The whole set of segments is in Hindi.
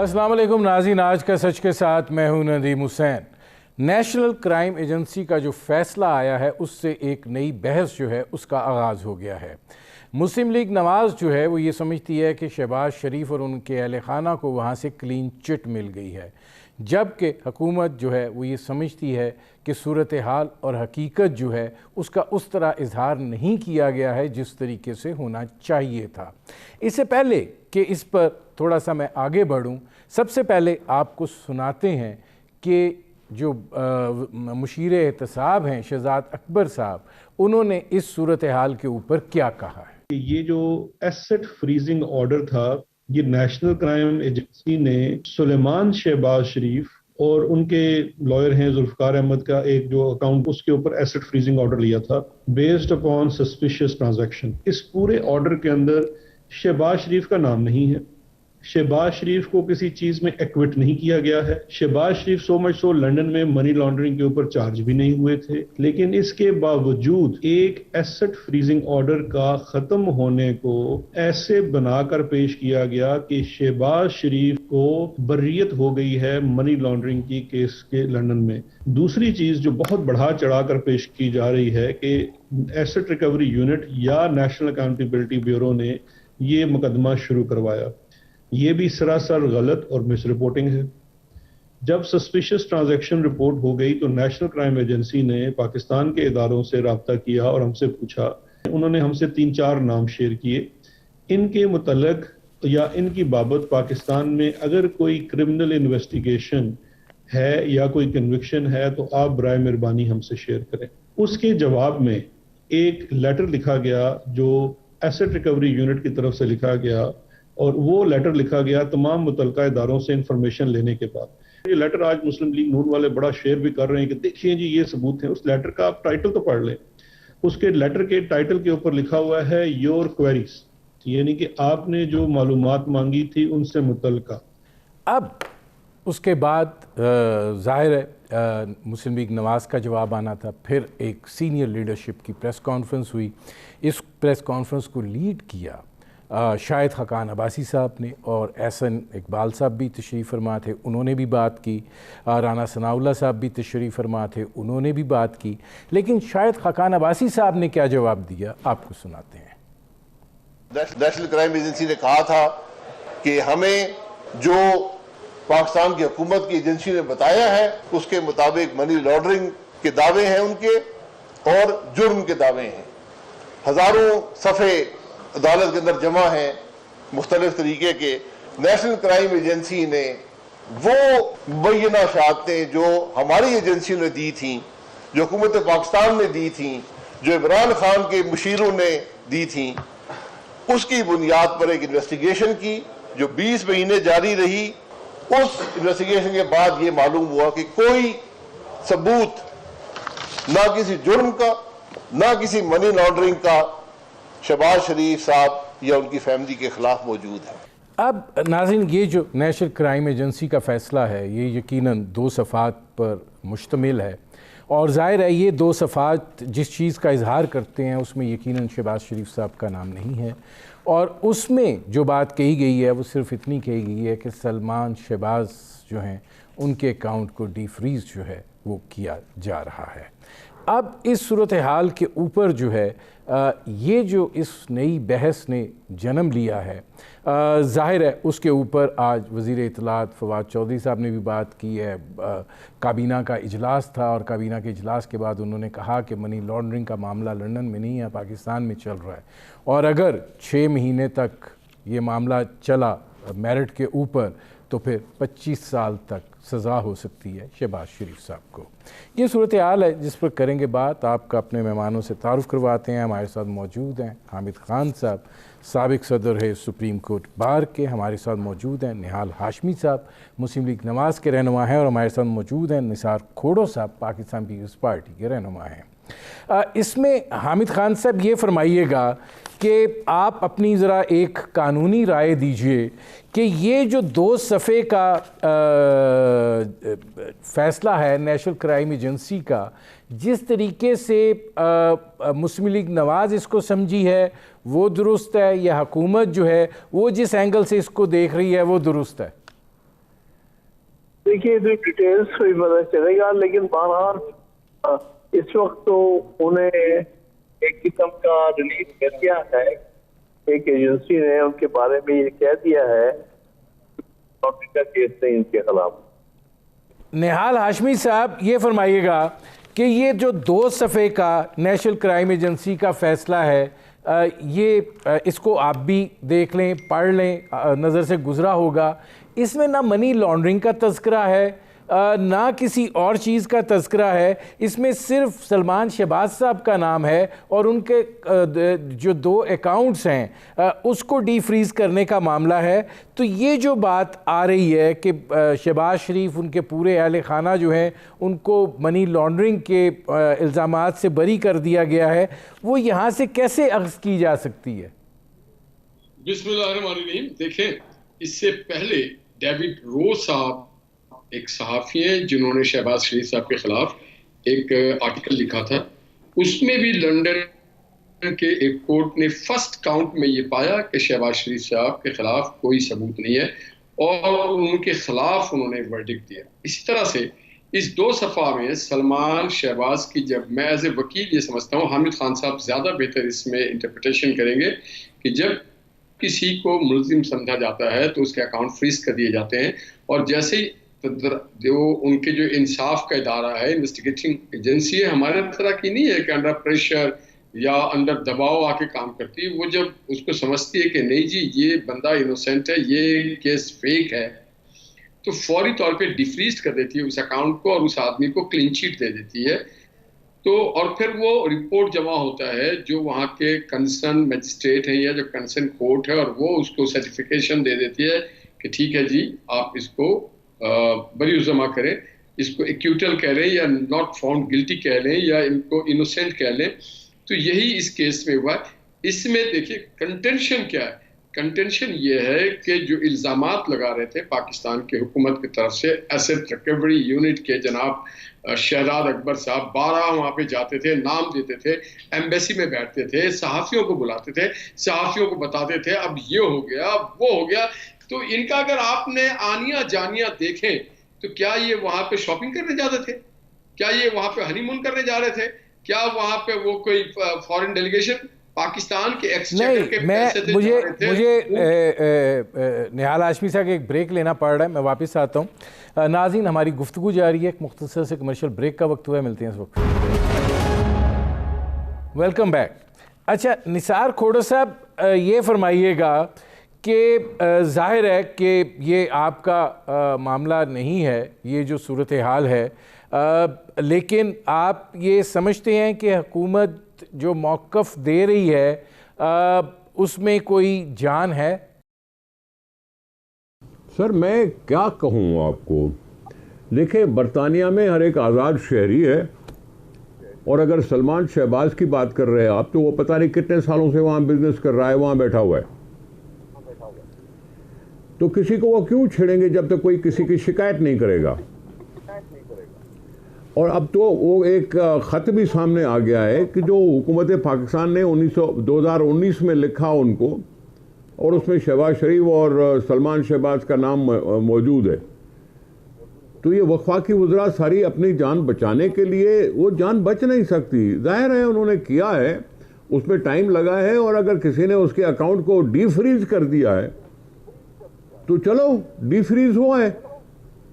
अस्सलाम वालेकुम नाज़रीन, आज का सच के साथ मैं हूं Nadeem Hussain. National crime agency का जो फ़ैसला आया है उससे एक नई बहस जो है उसका आगाज़ हो गया है। मुस्लिम लीग नवाज़ जो है वो ये समझती है कि शहबाज शरीफ और उनके अहल खाना को वहाँ से क्लीन चिट मिल गई है, जबकि हुकूमत जो है वो ये समझती है कि सूरत हाल और हकीकत जो है उसका उस तरह इजहार नहीं किया गया है जिस तरीके से होना चाहिए था। इससे पहले कि इस पर थोड़ा सा मैं आगे बढ़ूं, सबसे पहले आपको सुनाते हैं कि जो मुशीर एहतसाब हैं शहजाद अकबर साहब, उन्होंने इस सूरत हाल के ऊपर क्या कहा है। ये जो एसेट फ्रीजिंग ऑर्डर था, ये नेशनल क्राइम एजेंसी ने सुलेमान शहबाज शरीफ और उनके लॉयर हैं जुल्फकार अहमद का एक जो अकाउंट, उसके ऊपर एसेट फ्रीजिंग ऑर्डर लिया था बेस्ड अपॉन सस्पिशियस ट्रांजैक्शन। इस पूरे ऑर्डर के अंदर शहबाज शरीफ का नाम नहीं है, शहबाज शरीफ को किसी चीज में एक्विट नहीं किया गया है। शहबाज शरीफ सो मच सो लंदन में मनी लॉन्ड्रिंग के ऊपर चार्ज भी नहीं हुए थे, लेकिन इसके बावजूद एक एसेट फ्रीजिंग ऑर्डर का खत्म होने को ऐसे बनाकर पेश किया गया कि शहबाज शरीफ को बर्रियत हो गई है मनी लॉन्ड्रिंग की केस के लंदन में। दूसरी चीज जो बहुत बढ़ा चढ़ाकर पेश की जा रही है कि एसेट रिकवरी यूनिट या नेशनल अकाउंटेबिलिटी ब्यूरो ने ये मुकदमा शुरू करवाया, ये भी सरासर गलत और मिस रिपोर्टिंग है। जब सस्पिशियस ट्रांजैक्शन रिपोर्ट हो गई तो नेशनल क्राइम एजेंसी ने पाकिस्तान के इदारों से रब्ता किया और हमसे पूछा। उन्होंने हमसे 3-4 नाम शेयर किए। इनके मुतल्लक या इनकी बाबत पाकिस्तान में अगर कोई क्रिमिनल इन्वेस्टिगेशन है या कोई कन्विक्शन है तो आप बराए मेहरबानी हमसे शेयर करें। उसके जवाब में एक लेटर लिखा गया जो एसेट रिकवरी यूनिट की तरफ से लिखा गया, और वो लेटर लिखा गया तमाम मुतल्लिका इदारों से इंफॉर्मेशन लेने के बाद। ये लेटर आज मुस्लिम लीग नून वाले बड़ा शेयर भी कर रहे हैं कि देखिए जी ये सबूत है। उस लेटर का आप टाइटल तो पढ़ लें। उसके लेटर के टाइटल के ऊपर लिखा हुआ है योर क्वेरीज, यानी कि आपने जो मालूमात मांगी थी उनसे मुतल्लिका। अब उसके बाद ज़ाहिर है मुस्लिम लीग नवाज़ का जवाब आना था। फिर एक सीनियर लीडरशिप की प्रेस कॉन्फ्रेंस हुई। इस प्रेस कॉन्फ्रेंस को लीड किया शाहिद खाकान अब्बासी साहब ने, और एहसन इकबाल साहब भी तशरीफ़ फरमा थे, उन्होंने भी बात की। राना सनाउल्लाह साहब भी तशरीफ़ फरमा थे, उन्होंने भी बात की। लेकिन शाहिद खाकान अब्बासी साहब ने क्या जवाब दिया आपको सुनाते हैं। नेशनल क्राइम एजेंसी ने कहा था कि हमें जो पाकिस्तान की हुकूमत की एजेंसी ने बताया है उसके मुताबिक मनी लॉन्ड्रिंग के दावे हैं उनके और जुर्म के दावे हैं। हज़ारों सफ़े अदालत के अंदर जमा है मुख्तलिफ तरीके के। नेशनल क्राइम एजेंसी ने वो मुबैना शहादतें जो हमारी एजेंसी ने दी थी, जो हुकूमत पाकिस्तान ने दी थी, जो इमरान खान के मुशीरों ने दी थी, उसकी बुनियाद पर एक इन्वेस्टिगेशन की जो 20 महीने जारी रही। उस इन्वेस्टिगेशन के बाद ये मालूम हुआ कि कोई सबूत ना किसी जुर्म का ना किसी मनी लॉन्ड्रिंग का शहबाज शरीफ साहब या उनकी फैमिली के खिलाफ मौजूद है। अब नाज़रीन, ये जो नेशनल क्राइम एजेंसी का फ़ैसला है ये यकीनन 2 सफ़ात पर मुश्तमिल है, और ज़ाहिर है ये 2 सफ़ात जिस चीज़ का इजहार करते हैं उसमें यकीनन शहबाज शरीफ साहब का नाम नहीं है, और उसमें जो बात कही गई है वो सिर्फ इतनी कही गई है कि सलमान शहबाज जो हैं उनके अकाउंट को डीफ्रीज़ जो है वो किया जा रहा है। अब इस सूरत हाल के ऊपर जो है ये जो इस नई बहस ने जन्म लिया है, ज़ाहिर है उसके ऊपर आज वज़ीर इत्तलात फवाद चौधरी साहब ने भी बात की है। काबीना का इजलास था और काबीना के इजलास के बाद उन्होंने कहा कि मनी लॉन्ड्रिंग का मामला लंदन में नहीं है, पाकिस्तान में चल रहा है, और अगर 6 महीने तक ये मामला चला मेरिट के ऊपर तो फिर 25 साल तक सज़ा हो सकती है शहबाज शरीफ साहब को। ये सूरत हाल है जिस पर करेंगे बात। आपका अपने मेहमानों से तारुफ़ करवाते हैं। हमारे साथ मौजूद हैं हामिद खान साहब, साबिक़ सदर है सुप्रीम कोर्ट बार के। हमारे साथ मौजूद हैं निहाल हाशमी साहब, मुस्लिम लीग नवाज़ के रहनुमा हैं, और हमारे साथ मौजूद हैं निसार खोड़ो साहब, पाकिस्तान पीपल्स पार्टी के रहनुमा हैं। इसमें हामिद खान साहब ये फरमाइएगा कि आप अपनी ज़रा एक कानूनी राय दीजिए कि ये जो 2 सफ़े का फ़ैसला है नेशनल क्राइम एजेंसी का, जिस तरीके से मुस्लिम लीग नवाज़ इसको समझी है वो दुरुस्त है, या हुकूमत जो है वो जिस एंगल से इसको देख रही है वो दुरुस्त है? देखिए तो डिटेल्स तो ही पता चलेगा, लेकिन बहरहाल इस वक्त तो उन्हें एक किस्म का रिलीज कर दिया है। एक एजेंसी ने उनके बारे में ये कह दिया है का केस नहीं इनके खिलाफ। निहाल हाशमी साहब, ये फरमाइएगा कि ये जो 2 सफ़े का नेशनल क्राइम एजेंसी का फ़ैसला है, इसको आप भी देख लें, पढ़ लें, नज़र से गुज़रा होगा। इसमें ना मनी लॉन्ड्रिंग का तज़किरा है, ना किसी और चीज़ का तज़किरा है। इसमें सिर्फ सलमान शहबाज साहब का नाम है और उनके जो 2 अकाउंट्स हैं उसको डीफ्रीज़ करने का मामला है। तो ये जो बात आ रही है कि शहबाज शरीफ, उनके पूरे अहल खाना जो हैं, उनको मनी लॉन्ड्रिंग के इल्ज़ामात से बरी कर दिया गया है, वो यहाँ से कैसे अख्ज़ की जा सकती है? बिस्मिल्लाहिर्रहमानिर्रहीम। देखें, इससे पहले डेविड रो साहब एक सहाफ़ी हैं जिन्होंने शहबाज शरीफ साहब के खिलाफ एक आर्टिकल लिखा था। उसमें भी लंदन के एक कोर्ट ने फर्स्ट काउंट में ये पाया कि शहबाज शरीफ साहब के खिलाफ कोई सबूत नहीं है और उनके खिलाफ उन्होंने वर्डिक्ट दिया। इसी तरह से इस 2 सफ़ा में सलमान शहबाज की, जब मैं एज ए वकील ये समझता हूँ, हामिद खान साहब ज़्यादा बेहतर इसमें इंटरप्रिटेशन करेंगे, कि जब किसी को मुलजिम समझा जाता है तो उसके अकाउंट फ्रीज कर दिए जाते हैं, और जैसे ही जो उनके जो इंसाफ का इदारा है, इन्वेस्टिगेटिंग एजेंसी है, हमारे तरह की नहीं है कि अंडर प्रेशर या अंडर दबाव आके काम करती है। वो जब उसको समझती है कि नहीं जी ये बंदा इनोसेंट है, ये केस फेक है, तो फौरी तौर पे डिफ्रीज कर देती है उस अकाउंट को और उस आदमी को क्लीन चिट दे देती है। तो और फिर वो रिपोर्ट जमा होता है जो वहाँ के कंसर्न मजिस्ट्रेट हैं या जो कंसर्न कोर्ट है, और वो उसको सर्टिफिकेशन दे देती है कि ठीक है जी, आप इसको बरी जमा करें, इसको एक्यूटल कह लें या नॉट फाउंड गिल्टी कह लें या इनको इनोसेंट कह लें। तो यही इस केस में हुआ। इसमें देखिए कंटेंशन क्या है। कंटेंशन ये है कि जो इल्ज़ामात लगा रहे थे पाकिस्तान की हुकूमत की तरफ से, एसेट रिकवरी यूनिट के जनाब शहजाद अकबर साहब 12 वहाँ पे जाते थे, नाम देते थे, एम्बेसी में बैठते थे, सहाफ़ियों को बुलाते थे, सहाफ़ियों को बताते थे अब ये हो गया वो हो गया। तो इनका अगर आपने आनिया जानिया देखें तो क्या ये वहाँ पे शॉपिंग करने जाते थे? क्या ये वहाँ पे हनीमून करने जा रहे थे? क्या वहाँ पे वो कोई फॉरेन डेलीगेशन पाकिस्तान के एक्सचेकर के पैसे से मुझे निहाल हाशमी साहब एक ब्रेक लेना पड़ रहा है, मैं वापस आता हूँ। नाज़रीन, हमारी गुफ्तगू जारी है, एक मुख्तसर से कमर्शियल ब्रेक का वक्त हुआ है, मिलते हैं इस वक्त। Welcome back. अच्छा निसार खोड़ो साहब, ये फरमाइएगा कि ज़ाहिर है कि ये आपका मामला नहीं है, ये जो सूरत हाल है, लेकिन आप ये समझते हैं कि हुकूमत जो मौक़िफ़ दे रही है उसमें कोई जान है? सर मैं क्या कहूँ आपको, देखिए बरतानिया में हर एक आज़ाद शहरी है, और अगर सलमान शहबाज की बात कर रहे हैं आप, तो वो पता नहीं कितने सालों से वहाँ बिजनेस कर रहा है, वहाँ बैठा हुआ है। तो किसी को वो क्यों छेड़ेंगे जब तक कोई किसी की शिकायत नहीं करेगा। और अब तो वो एक ख़त भी सामने आ गया है कि जो हुकूमत पाकिस्तान ने 2019 में लिखा उनको, और उसमें शहबाज शरीफ और सलमान शहबाज का नाम मौजूद है। तो ये वफाकी वज़रा सारी अपनी जान बचाने के लिए, वो जान बच नहीं सकती, जाहिर है उन्होंने किया है, उसमें टाइम लगा है, और अगर किसी ने उसके अकाउंट को डीफ्रीज कर दिया है तो चलो डीफ्रीज हुआ है।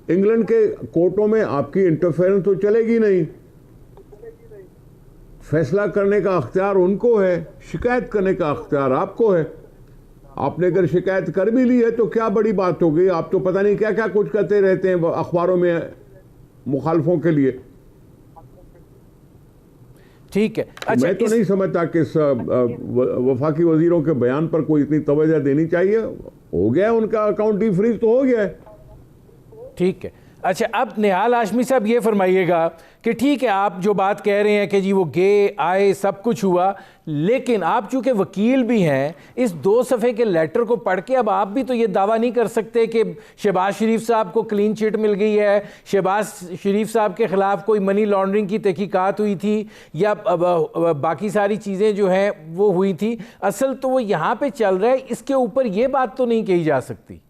इंग्लैंड के कोर्टों में आपकी इंटरफेरेंस तो चलेगी नहीं, फैसला करने का अख्तियार उनको है, शिकायत करने का अख्तियार आपको है। आपने अगर शिकायत कर भी ली है तो क्या बड़ी बात हो गई, आप तो पता नहीं क्या क्या कुछ करते रहते हैं अखबारों में मुखालफों के लिए। ठीक है। अच्छा, मैं तो नहीं समझता कि वफाकी वजीरों के बयान पर कोई इतनी तवज्जो देनी चाहिए। हो गया उनका अकाउंट डीफ्रीज तो हो गया है। ठीक है। अच्छा, अब निहाल हाशमी साहब ये फरमाइएगा कि ठीक है आप जो बात कह रहे हैं कि जी वो गए आए सब कुछ हुआ, लेकिन आप चूंकि वकील भी हैं, इस 2 सफ़े के लेटर को पढ़ के अब आप भी तो ये दावा नहीं कर सकते कि शहबाज शरीफ साहब को क्लीन चिट मिल गई है, शहबाज शरीफ साहब के ख़िलाफ़ कोई मनी लॉन्ड्रिंग की तहकीकात हुई थी या बाकी सारी चीज़ें जो हैं वो हुई थी। असल तो वो यहाँ पर चल रहा है, इसके ऊपर ये बात तो नहीं कही जा सकती।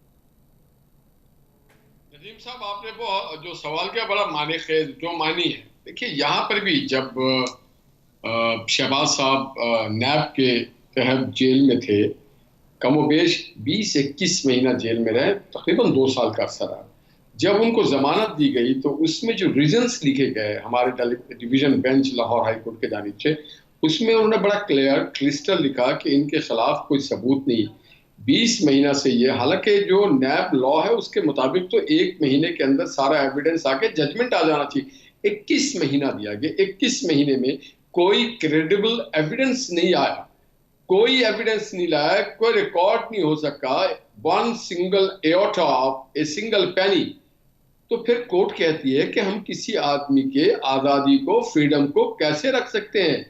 नदीम साहब, आपने वो जो सवाल किया बड़ा माने खेज जो मानी है। देखिए, यहाँ पर भी जब शहबाज साहब नैब के तहत जेल में थे, कमोबेश 20-21 महीना जेल में रहे, तकरीबन 2 साल का अरसा रहा। जब उनको जमानत दी गई तो उसमें जो रीजंस लिखे गए हमारे division bench Lahore high court के जानिब से, उसमें उन्होंने बड़ा क्लिस्टर लिखा कि इनके खिलाफ कोई सबूत नहीं। 20 महीना से ये, हालांकि जो नैब लॉ है उसके मुताबिक तो 1 महीने के अंदर सारा एविडेंस आके जजमेंट आ जाना चाहिए। 21 महीना दिया गया, 21 महीने में कोई क्रेडिबल एविडेंस नहीं आया, कोई एविडेंस नहीं लाया, कोई रिकॉर्ड नहीं हो सका, 1 single aorta of a single penny. तो फिर कोर्ट कहती है कि हम किसी आदमी के आजादी को, फ्रीडम को कैसे रख सकते हैं।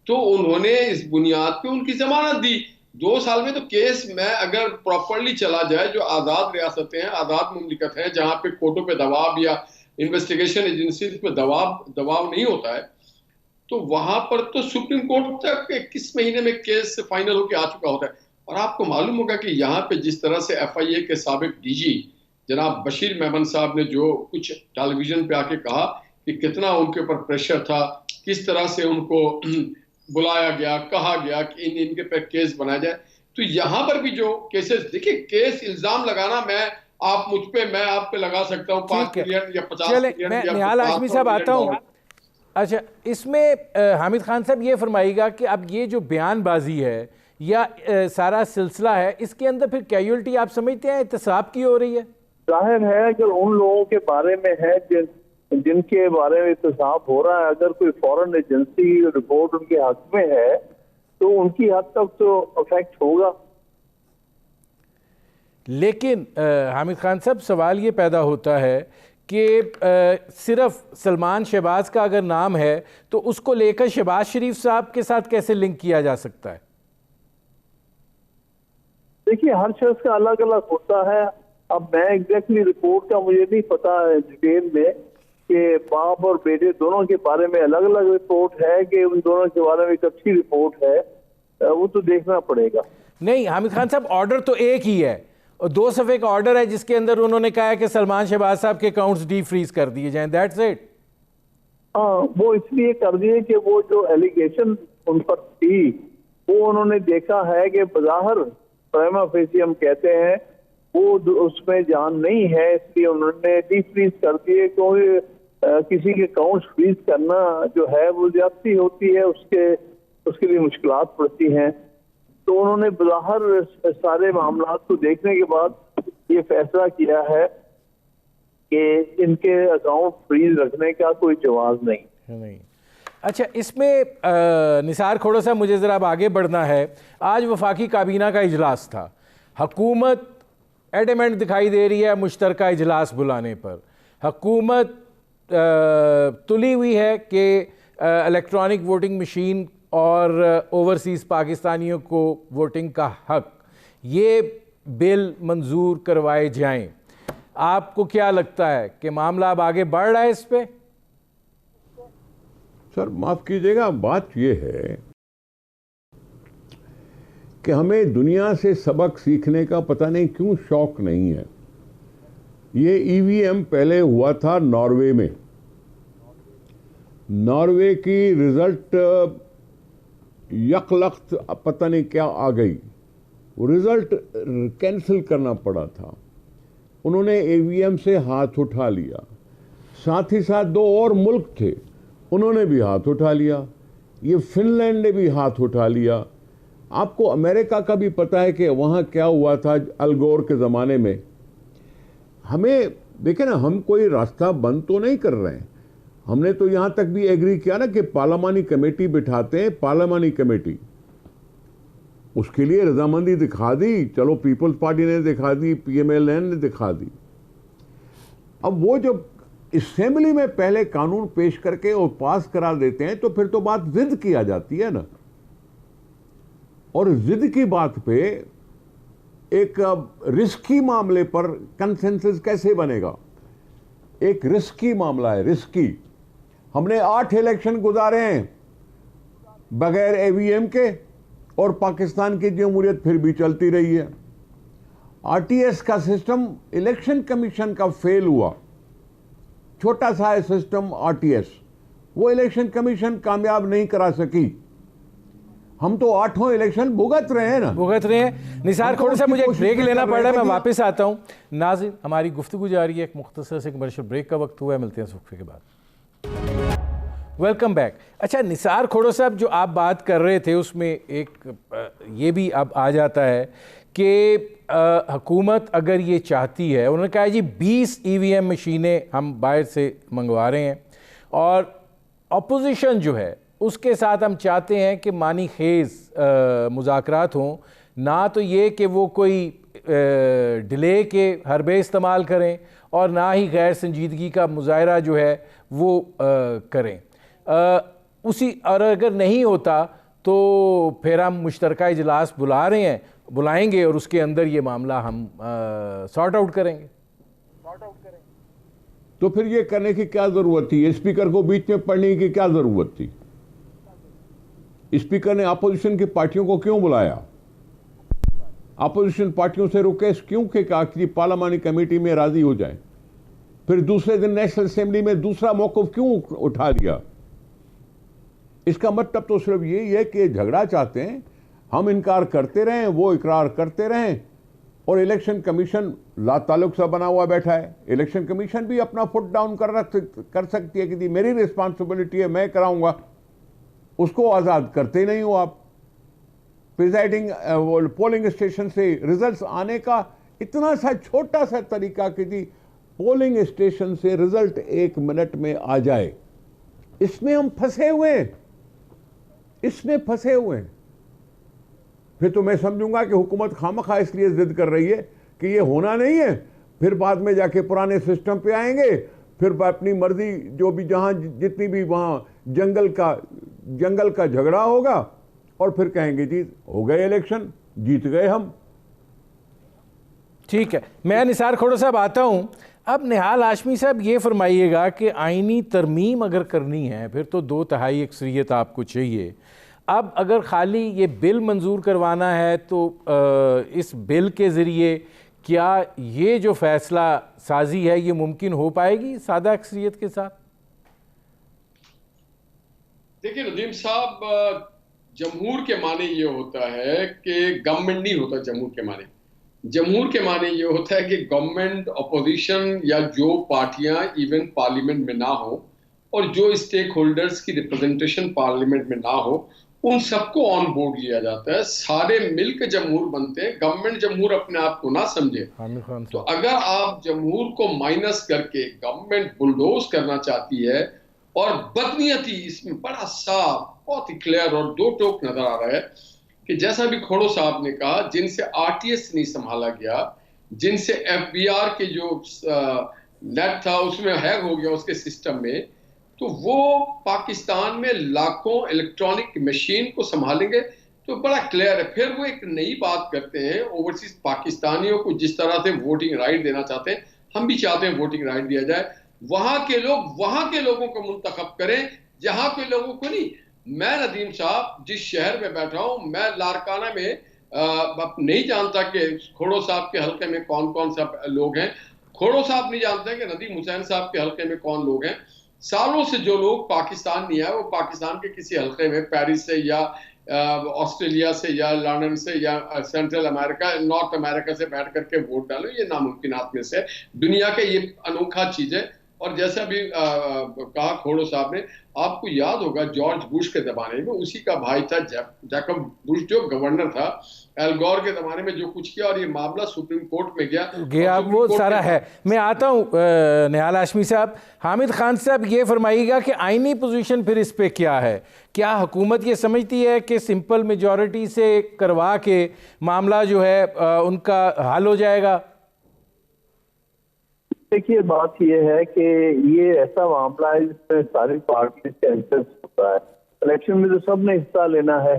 तो उन्होंने इस बुनियाद पे उनकी जमानत दी। 2 साल में तो केस में अगर प्रॉपरली चला जाए, जो आजाद रियासतें हैं, आजाद मुमलिकत हैं, जहां पे कोर्टों पे दबाव या इन्वेस्टिगेशन एजेंसी पे दबाव नहीं होता है, तो वहां पर तो सुप्रीम कोर्ट तक 21 महीने में केस फाइनल होकर आ चुका होता है। और आपको मालूम होगा कि यहाँ पे जिस तरह से FIA के साबिक DG जनाब बशीर मेमन साहब ने जो कुछ टेलीविजन पे आके कहा कि कितना उनके ऊपर प्रेशर था, किस तरह से उनको बुलाया गया, कहा गया कि इनके पे केस बनाया जाए। तो यहाँ पर भी जो केसेस, देखिए केस इल्जाम लगाना, आप मुझ पे, मैं आप पे लगा सकता हूँ 5 मिलियन या 50 मिलियन। मैं निहाल हाशमी साहब आता हूँ। अच्छा, इसमें हामिद खान साहब ये फरमाइएगा कि अब ये जो बयानबाजी है या सारा सिलसिला है, इसके अंदर फिर कैजुअल्टी आप समझते हैं एहतसाब की हो रही है? जाहिर है अगर उन लोगों के बारे में है जिनके बारे में एहतसाब हो रहा है, अगर कोई फॉरेन एजेंसी की रिपोर्ट उनके हक में है तो उनकी हद तक तो अफेक्ट होगा। लेकिन हामिद खान साहब, सवाल ये पैदा होता है कि सिर्फ सलमान शहबाज का अगर नाम है तो उसको लेकर शहबाज शरीफ साहब के साथ कैसे लिंक किया जा सकता है? देखिए, हर शख्स का अलग अलग होता है। अब मैं एग्जैक्टली रिपोर्ट का मुझे नहीं पता है डिटेल में कि बाप और बेटे दोनों के बारे में अलग अलग रिपोर्ट है कि उन दोनों के बारे में एक अच्छी रिपोर्ट है, वो तो देखना पड़ेगा। नहीं हामिद खान साहब, ऑर्डर तो एक ही है और 2 सफ़े का ऑर्डर है जिसके अंदर उन्होंने कहा है कि सलमान शहबाज साहब के अकाउंट्स डी फ्रीज कर दिए जाएं, दैट्स इट। हाँ, वो इसलिए कर दिए कि वो जो एलिगेशन उन पर थी वो उन्होंने देखा है कि बज़ाहिर प्राइमा फेसी हम कहते हैं वो उसमें जान नहीं है, इसलिए उन्होंने डी फ्रीज कर दिए। क्योंकि किसी के अकाउंट फ्रीज करना जो है वो ज्यादती होती है, उसके लिए मुश्किलात पड़ती हैं। तो उन्होंने बज़ाहिर सारे मामला को देखने के बाद ये फैसला किया है कि इनके अकाउंट फ्रीज रखने का कोई जवाब नहीं। अच्छा, इसमें निसार खोड़ा साहब, मुझे ज़रा अब आगे बढ़ना है। आज वफाकी काबीना का इजलास था, हुकूमत एडमेंट दिखाई दे रही है मुश्तरका इजलास बुलाने पर। हुकूमत तुली हुई है कि इलेक्ट्रॉनिक वोटिंग मशीन और ओवरसीज़ पाकिस्तानियों को वोटिंग का हक, ये बिल मंजूर करवाए जाएं। आपको क्या लगता है कि मामला अब आगे बढ़ रहा है इस पे? सर माफ़ कीजिएगा, बात ये है कि हमें दुनिया से सबक सीखने का पता नहीं क्यों शौक नहीं है। ये EVM पहले हुआ था नॉर्वे में। नॉर्वे की रिज़ल्ट यकलख्त पता नहीं क्या आ गई, वो रिज़ल्ट कैंसिल करना पड़ा था। उन्होंने EVM से हाथ उठा लिया। साथ ही साथ 2 और मुल्क थे, उन्होंने भी हाथ उठा लिया। ये फिनलैंड ने भी हाथ उठा लिया। आपको अमेरिका का भी पता है कि वहाँ क्या हुआ था अल गोर के ज़माने में। हमें देखें ना, हम कोई रास्ता बंद तो नहीं कर रहे हैं। हमने तो यहाँ तक भी एग्री किया ना कि पार्लिमानी कमेटी बिठाते हैं, पार्लिमानी कमेटी, उसके लिए रजामंदी दिखा दी। चलो पीपल्स पार्टी ने दिखा दी, PMLN ने दिखा दी। अब वो जब असेंबली में पहले कानून पेश करके और पास करा देते हैं तो फिर तो बात जिद की आ जाती है ना। और जिद की बात पे एक रिस्की मामले पर कंसेंसस कैसे बनेगा? एक रिस्की मामला है, रिस्की। हमने 8 इलेक्शन गुजारे हैं बगैर EVM के और पाकिस्तान की जमहूरियत फिर भी चलती रही है। आरटीएस का सिस्टम इलेक्शन कमीशन का फेल हुआ, छोटा सा है सिस्टम आरटीएस, वो इलेक्शन कमीशन कामयाब नहीं करा सकी। हम तो 8 इलेक्शन भुगत रहे हैं ना, भुगत रहे हैं। निसार खोड़े साहब, मुझे एक ब्रेक लेना पड़ रहा है, मैं वापस आता हूँ। नाज़रीन, हमारी गुफ्तगू जारी है, एक मुख्तसर से कमर्शियल ब्रेक का वक्त हुआ है, मिलते हैं इस वक्फे के बाद। Welcome back. अच्छा, निसार खोड़ो साहब, जो आप बात कर रहे थे उसमें एक ये भी अब आ जाता है कि हुकूमत अगर ये चाहती है, उन्होंने कहा जी 20 ईवीएम मशीनें हम बाहर से मंगवा रहे हैं और अपोजिशन जो है उसके साथ हम चाहते हैं कि मानी खेज़ मुज़ाकरात हों, ना तो ये कि वो कोई डिले के हरबे इस्तेमाल करें और ना ही गैर संजीदगी का मुजाहरा जो है वो करें। उसी और अगर नहीं होता तो फिर हम मुश्तरका इजलास बुलाएंगे और उसके अंदर ये मामला हम सॉर्ट आउट करेंगे। तो फिर ये करने की क्या जरूरत थी? स्पीकर को बीच में पढ़ने की क्या जरूरत थी? स्पीकर ने अपोजिशन की पार्टियों को क्यों बुलाया? अपोजिशन पार्टियों से रिक्वेस्ट क्यों कि पार्लियामानी कमेटी में राजी हो जाए? फिर दूसरे दिन नेशनल असेंबली में दूसरा मौक़िफ़ क्यों उठा लिया? इसका मतलब तो सिर्फ यही है कि झगड़ा चाहते हैं, हम इनकार करते रहें, वो इकरार करते रहें और इलेक्शन कमीशन लाताल्लुक सा बना हुआ बैठा है। इलेक्शन कमीशन भी अपना फुट डाउन कर सकती है कि जी मेरी रिस्पॉन्सिबिलिटी है, मैं कराऊंगा। उसको आज़ाद करते नहीं हो आप। प्रिजाइडिंग पोलिंग स्टेशन से रिजल्ट्स आने का इतना सा छोटा सा तरीका कि जी पोलिंग स्टेशन से रिजल्ट 1 मिनट में आ जाए, इसमें हम फंसे हुए हैं, इसमें फंसे हुए हैं। फिर तो मैं समझूंगा कि हुकूमत खामखा इसलिए जिद कर रही है कि ये होना नहीं है, फिर बाद में जाके पुराने सिस्टम पे आएंगे, फिर अपनी मर्जी जो भी जहां जितनी भी वहां जंगल का झगड़ा होगा और फिर कहेंगे जी हो गए इलेक्शन, जीत गए हम। ठीक है, मैं निसार खोड़ो साहब आता हूं। अब निहाल हाशमी साहब ये फरमाइएगा कि आईनी तरमीम अगर करनी है फिर तो 2/3 अक्सरियत आपको चाहिए। अब अगर खाली ये बिल मंजूर करवाना है तो इस बिल के ज़रिए क्या ये जो फैसला साजी है ये मुमकिन हो पाएगी सादा अक्सरियत के साथ? देखिए नदीम साहब, जमहूर के माने ये होता है कि गवर्नमेंट नहीं होता। जमहूर के माने ये होता है कि गवर्नमेंट, अपोजिशन या जो पार्टियां इवन पार्लियामेंट में ना हो और जो स्टेक होल्डर्स की रिप्रेजेंटेशन पार्लियामेंट में ना हो, उन सबको ऑन बोर्ड लिया जाता है। सारे मिलकर जमहूर बनते हैं। गवर्नमेंट जमहूर अपने आप को ना समझे। तो अगर आप जमहूर को माइनस करके गवर्नमेंट बुलडोज करना चाहती है, और बदनीयती इसमें बड़ा साफ, बहुत ही क्लियर और दो टोक नजर आ रहा है कि जैसा भी खोड़ो साहब ने कहा, जिनसे आरटीएस नहीं संभाला गया, जिनसे एफबीआर के जो नेट था उसमें हैक हो गया उसके सिस्टम में, तो वो पाकिस्तान में लाखों इलेक्ट्रॉनिक मशीन को संभालेंगे। तो बड़ा क्लियर है। फिर वो एक नई बात करते हैं, ओवरसीज पाकिस्तानियों को जिस तरह से वोटिंग राइट देना चाहते हैं, हम भी चाहते हैं वोटिंग राइट दिया जाए। वहां के लोग वहां के लोगों को मुंतखब करें, जहां के लोगों को नहीं। मैं नदीम साहब जिस शहर में बैठा हूं, मैं लारकाना में नहीं जानता कि खोड़ो साहब के हल्के में कौन कौन सा लोग हैं। खोड़ो साहब नहीं जानते कि नदीम हुसैन साहब के हल्के में कौन लोग हैं। सालों से जो लोग पाकिस्तान नहीं आए, वो पाकिस्तान के किसी हल्के में पेरिस से या ऑस्ट्रेलिया से या लंदन से या सेंट्रल अमेरिका, नॉर्थ अमेरिका से बैठ करके वोट डालो, ये नामुमकिनात में से दुनिया का ये अनोखा चीज है। और जैसा अभी कहा खोड़ो साहब ने, आपको याद होगा जॉर्ज बुश के जमाने में उसी का भाई था जैकब बुश, जो गवर्नर था, एल गौर के जमाने में जो कुछ किया, और ये मामला सुप्रीम कोर्ट में गया वो सारा है। मैं आता हूँ निहाल हाशमी साहब। हामिद खान साहब ये फरमाइएगा कि आईनी पोजीशन फिर इस पे क्या है? क्या हुकूमत ये समझती है कि सिंपल मेजॉरिटी से करवा के मामला जो है उनका हल हो जाएगा? देखिए, बात यह है कि ये ऐसा मामला है जिसमें सारी पार्टी का इंटरेस्ट होता है। इलेक्शन में तो सब ने हिस्सा लेना है,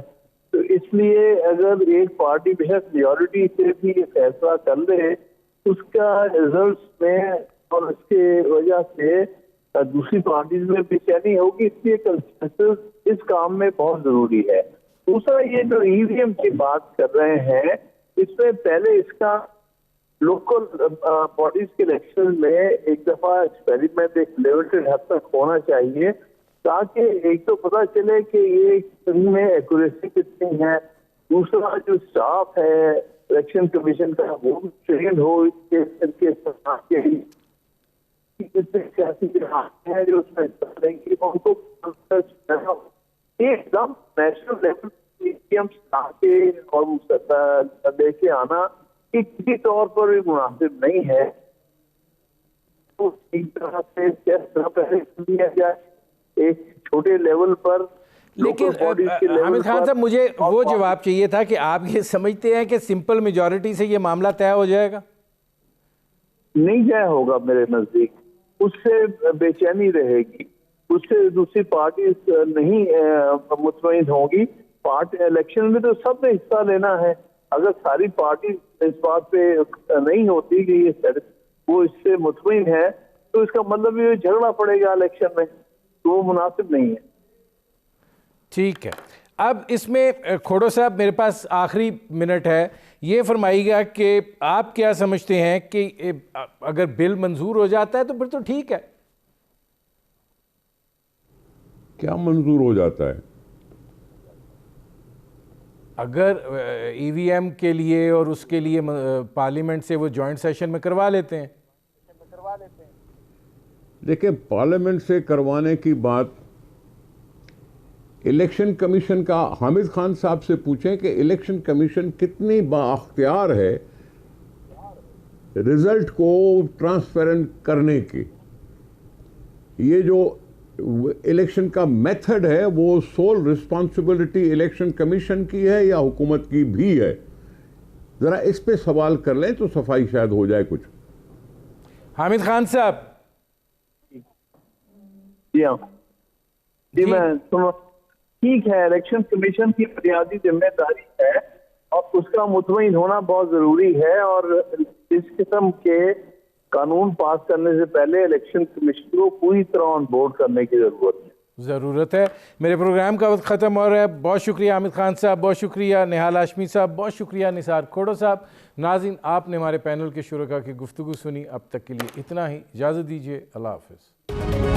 तो इसलिए अगर एक पार्टी बेशक मेजॉरिटी से भी ये फैसला कर ले, उसका रिजल्ट में और उसके वजह से दूसरी पार्टी में बेचैनी होगी। इसलिए कंसेंसस इस काम में बहुत जरूरी है। दूसरा, ये जो ईवीएम की बात कर रहे हैं, इसमें पहले इसका लोकल बॉडीज के इलेक्शन में एक दफा एक्सपेरिमेंट एक लिमिटेड हद तक होना चाहिए, ताकि एक तो पता चले कि ये इनमें एक्यूरेसी कितनी है, दूसरा जो स्टाफ है इलेक्शन कमीशन का वो भी ट्रेन हो इनके सियासी है जो उसमें कि उनको एकदम नेशनल लेवल के और लेके आना किसी तौर पर भी मुनासिब नहीं है। तो एक तरह से किस तरह पहले लिया जाए एक छोटे लेवल पर। लेकिन हामिद खान साहब, मुझे वो जवाब चाहिए था कि आप ये समझते हैं कि सिंपल मेजॉरिटी से ये मामला तय हो जाएगा? नहीं तय होगा मेरे नजदीक, उससे बेचैनी रहेगी, उससे दूसरी पार्टी नहीं मुतमईन होगी। पार्टी इलेक्शन में तो सब ने हिस्सा लेना है, अगर सारी पार्टी इस बात पे नहीं होती कि ये वो इससे मुतमईन है तो इसका मतलब ये झगड़ा पड़ेगा इलेक्शन में, तो वो मुनासिब नहीं है। ठीक है, अब इसमें खोड़ो साहब मेरे पास आखिरी मिनट है, ये फरमाइएगा कि आप क्या समझते हैं कि अगर बिल मंजूर हो जाता है तो फिर तो ठीक है। क्या मंजूर हो जाता है? अगर ईवीएम के लिए और उसके लिए पार्लियामेंट से वो जॉइंट सेशन में करवा लेते हैं। देखिए, पार्लियामेंट से करवाने की बात इलेक्शन कमीशन का, हामिद खान साहब से पूछें कि इलेक्शन कमीशन कितनी बाअख्तियार है रिजल्ट को ट्रांसपेरेंट करने की। ये जो इलेक्शन का मेथड है वो सोल रिस्पॉन्सिबिलिटी इलेक्शन कमीशन की है या हुकूमत की भी है? जरा इस पे सवाल कर लें तो सफाई शायद हो जाए कुछ। हामिद खान साहब। जी हाँ, जी मैं सुनो। ठीक है, इलेक्शन कमीशन की बुनियादी जिम्मेदारी है और उसका मुतमईन होना बहुत जरूरी है, और इस किस्म के कानून पास करने से पहले इलेक्शन कमीशन को पूरी तरह ऑन बोर्ड करने की जरूरत है। मेरे प्रोग्राम का वक्त ख़त्म हो रहा है। बहुत शुक्रिया हामिद खान साहब, बहुत शुक्रिया निहाल हाशमी साहब, बहुत शुक्रिया निसार खोड़ो साहब। नाज़रीन, आपने हमारे पैनल के शुरका की गुफ्तगू सुनी। अब तक के लिए इतना ही, इजाज़त दीजिए। अल्लाह हाफ़िज़।